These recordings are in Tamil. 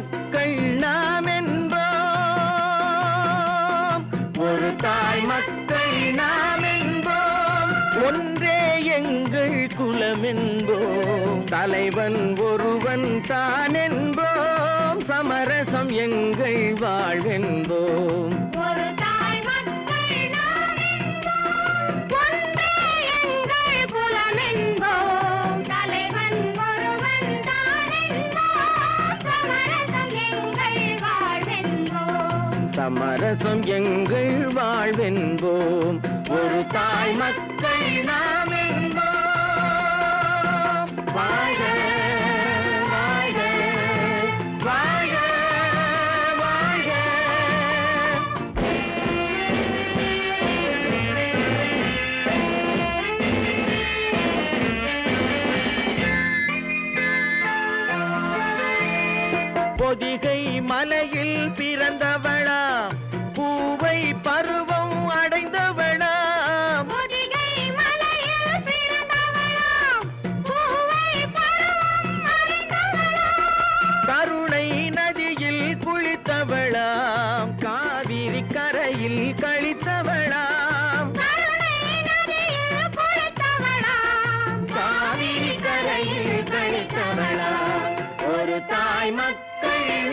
மக்கள் நாம் என்போம், ஒரு தாய் மக்கள் நாம் என்போம், ஒன்றே எங்கள் குலம் என்போம், தலைவன் ஒருவன் தான் என்போம், சமரசம் எங்கள் வாழ்வென்போம். சமரசம் எங்கள் வாழ்வென்போம், ஒரு தாய் மக்கள் நாம் என்போம். வாழ்க வாழ்க வாழ்க வாழ்க. பொதிகை மலையில் பிறந்தவளா, பூவை பருவம் அடைந்தவளா, பொதிகை மலையில் பிறந்தவளா, பூவை பருவம் அடைந்தவளா, கருணை நதியில் குளித்தவளா, காவிரி கரையில் கழித்தவளா, கருணை நதியில் குளித்தவளா, காவிரி கரையில் கழித்தவளா, ஒரு தாய் மக்கள்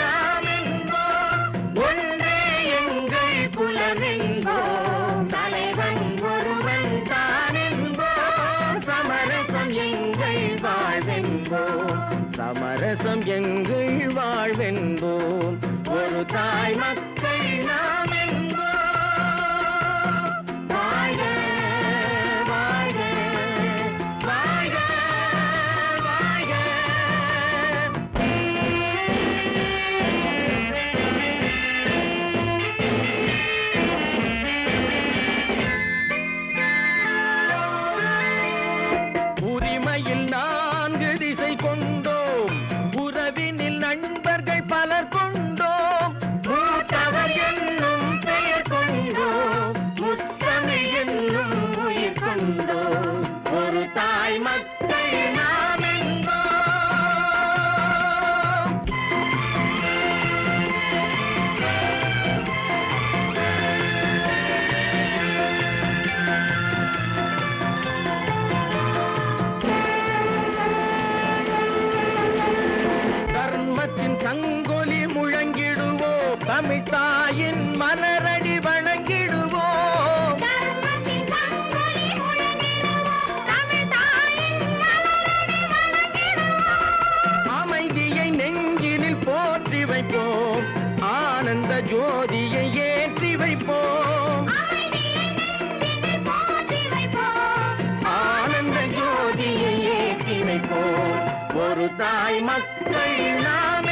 நாம் என்போம், ஒன்றே எங்கள் குலம் என்போம், தலைவன் ஒருவன் தான் என்போம், சமரசம் எங்கள் வாழ்வென்போம், சமரசம் எங்கள் வாழ்வென்போம், ஒரு தாய் மக்கள் நாம் என்போம். வாழ்க வாழ்க வாழ்க வாழ்க. உரிமையில் 4 திசை கொண்டோம், உறவினில் நண்பர்கள் பலர் கொண்டோம், மூத்தவர் என்னும் பெயர் கொண்டோம், முத்தமிழ் என்னும் உயிர் கொண்டோம், ஒரு தாய் மக்கள் நாம் என்போம். தர்மத்தின் சங்கொலி முழங்கிடுவோம், தமிழ் தாயின் மலரடி வணங்கிடுவோம், தர்மத்தின் சங்கொலி முழங்கிடுவோம், தமிழ் தாயின் மலரடி வணங்கிடுவோம், அமைதியை நெஞ்சினில் போற்றி வைப்போம், ஆனந்த ஜோதியை ஏற்றி வைப்போம், அமைதியை நெஞ்சினில் போற்றி வைப்போம், ஆனந்த ஜோதியை ஏற்றி வைப்போம், ஒரு தாய் மக்கள் நாம்